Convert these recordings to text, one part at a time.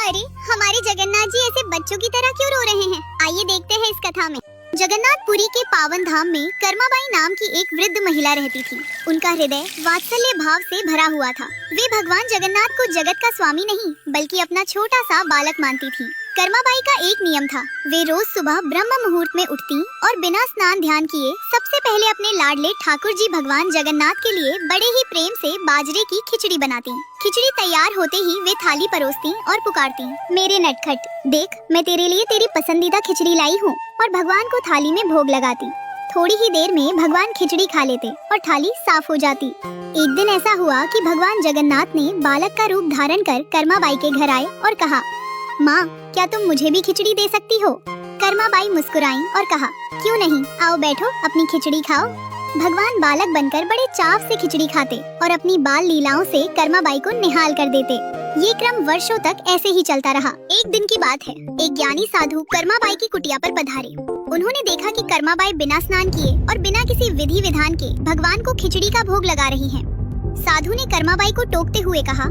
अरे हमारे जगन्नाथ जी ऐसे बच्चों की तरह क्यों रो रहे हैं? आइए देखते हैं इस कथा में। जगन्नाथपुरी के पावन धाम में कर्माबाई नाम की एक वृद्ध महिला रहती थी। उनका हृदय वात्सल्य भाव से भरा हुआ था। वे भगवान जगन्नाथ को जगत का स्वामी नहीं बल्कि अपना छोटा सा बालक मानती थी। कर्माबाई का एक नियम था, वे रोज सुबह ब्रह्म मुहूर्त में उठती और बिना स्नान ध्यान किए सबसे पहले अपने लाडले ठाकुर जी भगवान जगन्नाथ के लिए बड़े ही प्रेम से बाजरे की खिचड़ी बनाती। खिचड़ी तैयार होते ही वे थाली परोसती और पुकारती, मेरे नटखट देख, मैं तेरे लिए तेरी पसंदीदा खिचड़ी लाई हूँ, और भगवान को थाली में भोग लगाती। थोड़ी ही देर में भगवान खिचड़ी खा लेते और थाली साफ हो जाती। एक दिन ऐसा हुआ कि भगवान जगन्नाथ ने बालक का रूप धारण कर कर्माबाई के घर आए और कहा, माँ, क्या तुम मुझे भी खिचड़ी दे सकती हो? कर्माबाई मुस्कुराई और कहा, क्यों नहीं, आओ बैठो, अपनी खिचड़ी खाओ। भगवान बालक बनकर बड़े चाव से खिचड़ी खाते और अपनी बाल लीलाओं से कर्माबाई को निहाल कर देते। ये क्रम वर्षों तक ऐसे ही चलता रहा। एक दिन की बात है, एक ज्ञानी साधु कर्माबाई की कुटिया पर पधारे। उन्होंने देखा कि कर्माबाई बिना स्नान किए और बिना किसी विधि विधान के भगवान को खिचड़ी का भोग लगा रही हैं। साधु ने कर्माबाई को टोकते हुए कहा,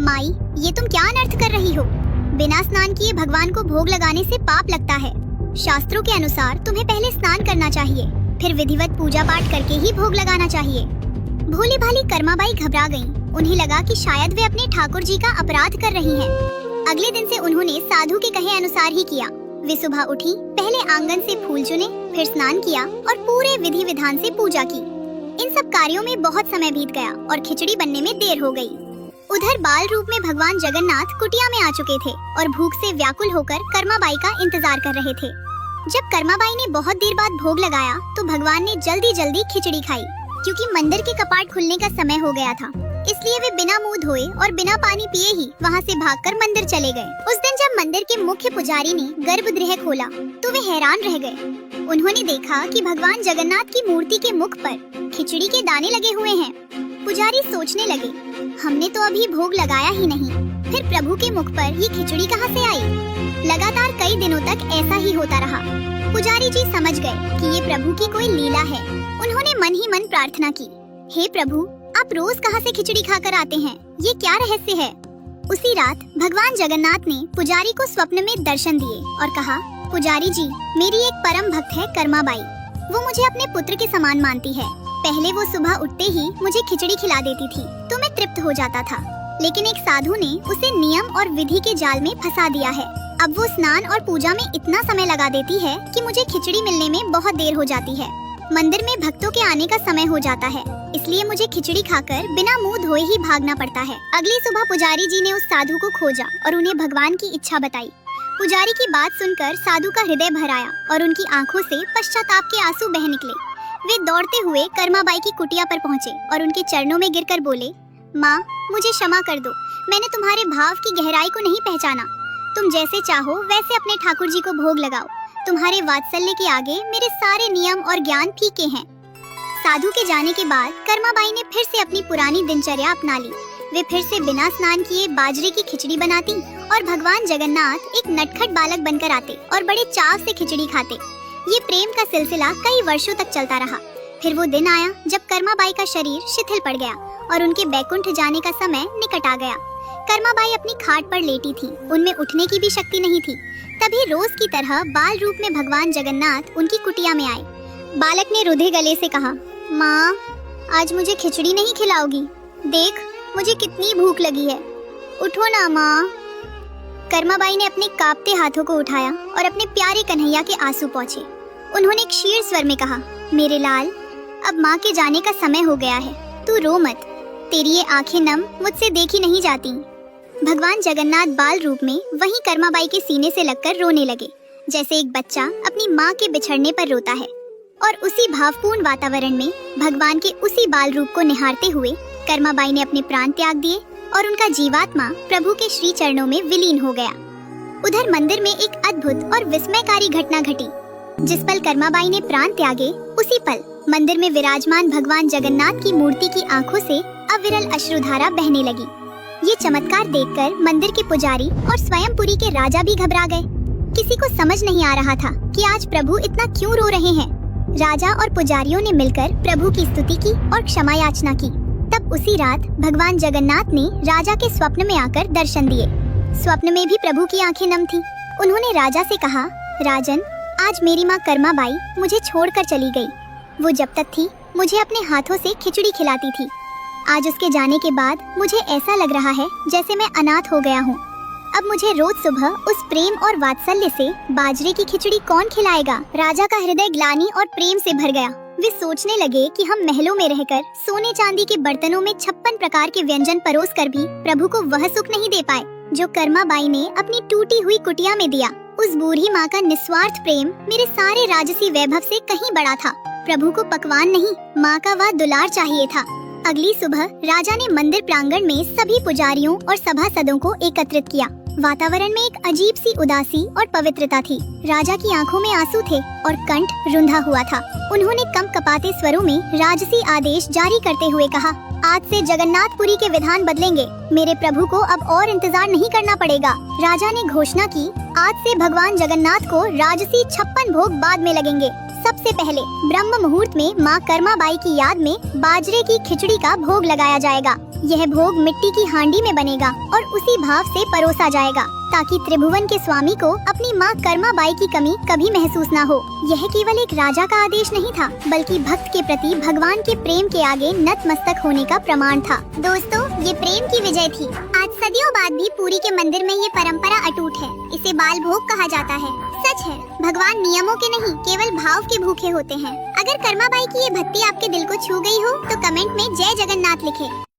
माई, ये तुम क्या अनर्थ कर रही हो? बिना स्नान किए भगवान को भोग लगाने से पाप लगता है। शास्त्रों के अनुसार तुम्हें पहले स्नान करना चाहिए, फिर विधिवत पूजा पाठ करके ही भोग लगाना चाहिए। भोली भाली कर्माबाई घबरा गईं। उन्हें लगा कि शायद वे अपने ठाकुर जी का अपराध कर रही हैं। अगले दिन से उन्होंने साधु के कहे अनुसार ही किया। वे सुबह उठी, पहले आंगन से फूल चुने, फिर स्नान किया और पूरे विधि विधान से पूजा की। इन सब कार्यों में बहुत समय बीत गया और खिचड़ी बनने में देर हो गई। उधर बाल रूप में भगवान जगन्नाथ कुटिया में आ चुके थे और भूख से व्याकुल होकर कर्माबाई का इंतजार कर रहे थे। जब कर्माबाई ने बहुत देर बाद भोग लगाया तो भगवान ने जल्दी जल्दी खिचड़ी खाई। क्योंकि मंदिर के कपाट खुलने का समय हो गया था, इसलिए वे बिना मुंह धोए और बिना पानी पिए ही वहां से भागकर मंदिर चले गए। उस दिन जब मंदिर के मुख्य पुजारी ने गर्भगृह खोला तो वे हैरान रह गए। उन्होंने देखा कि भगवान जगन्नाथ की मूर्ति के मुख पर खिचड़ी के दाने लगे हुए हैं। पुजारी सोचने लगे, हमने तो अभी भोग लगाया ही नहीं, फिर प्रभु के मुख पर ये खिचड़ी कहाँ से आई? लगातार कई दिनों तक ऐसा ही होता रहा। पुजारी जी समझ गए कि ये प्रभु की कोई लीला है। उन्होंने मन ही मन प्रार्थना की, हे प्रभु, आप रोज कहाँ से खिचड़ी खाकर आते हैं? ये क्या रहस्य है? उसी रात भगवान जगन्नाथ ने पुजारी को स्वप्न में दर्शन दिए और कहा, पुजारी जी, मेरी एक परम भक्त है कर्माबाई। वो मुझे अपने पुत्र के समान मानती है। पहले वो सुबह उठते ही मुझे खिचड़ी खिला देती थी तो मैं तृप्त हो जाता था, लेकिन एक साधु ने उसे नियम और विधि के जाल में फंसा दिया है। अब वो स्नान और पूजा में इतना समय लगा देती है कि मुझे खिचड़ी मिलने में बहुत देर हो जाती है। मंदिर में भक्तों के आने का समय हो जाता है, इसलिए मुझे खिचड़ी खाकर बिना मुंह धोए ही भागना पड़ता है। अगली सुबह पुजारी जी ने उस साधु को खोजा और उन्हें भगवान की इच्छा बताई। पुजारी की बात सुनकर साधु का हृदय भर आया और उनकी आंखों से पश्चाताप के आंसू बह निकले। वे दौड़ते हुए कर्माबाई की कुटिया पर पहुँचे और उनके चरणों में गिरकर बोले, माँ, मुझे क्षमा कर दो, मैंने तुम्हारे भाव की गहराई को नहीं पहचाना। तुम जैसे चाहो वैसे अपने ठाकुर जी को भोग लगाओ। तुम्हारे वात्सल्य के आगे मेरे सारे नियम और ज्ञान फीके हैं। साधु के जाने के बाद कर्माबाई ने फिर से अपनी पुरानी दिनचर्या अपना ली। वे फिर से बिना स्नान किए बाजरे की खिचड़ी बनाती और भगवान जगन्नाथ एक नटखट बालक बनकर आते और बड़े चाव से खिचड़ी खाते। ये प्रेम का सिलसिला कई वर्षों तक चलता रहा। फिर वो दिन आया जब कर्माबाई का शरीर शिथिल पड़ गया और उनके बैकुंठ जाने का समय निकट आ गया। कर्माबाई अपनी खाट पर लेटी थी, उनमें उठने की भी शक्ति नहीं थी। तभी रोज की तरह बाल रूप में भगवान जगन्नाथ उनकी कुटिया में आए। बालक ने रुधे गले से कहा, माँ, आज मुझे खिचड़ी नहीं खिलाओगी? देख, मुझे कितनी भूख लगी है, उठो ना माँ। कर्माबाई ने अपने कांपते हाथों को उठाया और अपने प्यारे कन्हैया के आंसू पोंछे। उन्होंने क्षीण स्वर में कहा, मेरे लाल, अब माँ के जाने का समय हो गया है, तू रो मत। तेरी ये आंखें नम मुझसे देखी नहीं जाती। भगवान जगन्नाथ बाल रूप में वहीं कर्माबाई के सीने से लगकर रोने लगे, जैसे एक बच्चा अपनी माँ के बिछड़ने पर रोता है। और उसी भावपूर्ण वातावरण में भगवान के उसी बाल रूप को निहारते हुए कर्माबाई ने अपने प्राण त्याग दिए और उनका जीवात्मा प्रभु के श्री चरणों में विलीन हो गया। उधर मंदिर में एक अद्भुत और विस्मयकारी घटना घटी। जिस पल कर्माबाई ने प्राण त्यागे, उसी पल मंदिर में विराजमान भगवान जगन्नाथ की मूर्ति की आंखों से अविरल अश्रुधारा बहने लगी। ये चमत्कार देखकर मंदिर के पुजारी और स्वयं पुरी के राजा भी घबरा गए। किसी को समझ नहीं आ रहा था कि आज प्रभु इतना क्यों रो रहे हैं। राजा और पुजारियों ने मिलकर प्रभु की स्तुति की और क्षमा याचना की। तब उसी रात भगवान जगन्नाथ ने राजा के स्वप्न में आकर दर्शन दिए। स्वप्न में भी प्रभु की आंखें नम थी। उन्होंने राजा से कहा, राजन, आज मेरी माँ कर्मा बाई मुझे छोड़कर चली गई। वो जब तक थी मुझे अपने हाथों से खिचड़ी खिलाती थी। आज उसके जाने के बाद मुझे ऐसा लग रहा है जैसे मैं अनाथ हो गया हूँ। अब मुझे रोज सुबह उस प्रेम और वात्सल्य से बाजरे की खिचड़ी कौन खिलाएगा। राजा का हृदय ग्लानि और प्रेम से भर गया। वे सोचने लगे कि हम महलों में रहकर सोने चांदी के बर्तनों में 56 प्रकार के व्यंजन परोस कर भी प्रभु को वह सुख नहीं दे पाए जो कर्मा बाई ने अपनी टूटी हुई कुटिया में दिया। उस बूढ़ी माँ का निस्वार्थ प्रेम मेरे सारे राजसी वैभव से कहीं बड़ा था। प्रभु को पकवान नहीं, माँ का वह दुलार चाहिए था। अगली सुबह राजा ने मंदिर प्रांगण में सभी पुजारियों और सभासदों को एकत्रित किया। वातावरण में एक अजीब सी उदासी और पवित्रता थी। राजा की आंखों में आंसू थे और कंठ रुंधा हुआ था। उन्होंने कंपकपाते स्वरों में राजसी आदेश जारी करते हुए कहा, आज से जगन्नाथपुरी के विधान बदलेंगे। मेरे प्रभु को अब और इंतजार नहीं करना पड़ेगा। राजा ने घोषणा की, आज से भगवान जगन्नाथ को राजसी 56 भोग बाद में लगेंगे। सबसे पहले ब्रह्म मुहूर्त में माँ कर्मा बाई की याद में बाजरे की खिचड़ी का भोग लगाया जाएगा। यह भोग मिट्टी की हांडी में बनेगा और उसी भाव से परोसा जाएगा ताकि त्रिभुवन के स्वामी को अपनी माँ कर्मा बाई की कमी कभी महसूस न हो। यह केवल एक राजा का आदेश नहीं था, बल्कि भक्त के प्रति भगवान के प्रेम के आगे नतमस्तक होने का प्रमाण था। दोस्तों, ये प्रेम की विजय थी। आज सदियों बाद भी पुरी के मंदिर में ये परंपरा अटूट है। इसे बाल भोग कहा जाता है। सच है, भगवान नियमों के नहीं, केवल भाव के भूखे होते हैं। अगर कर्मा बाई की ये भक्ति आपके दिल को छू गई हो तो कमेंट में जय जगन्नाथ लिखें।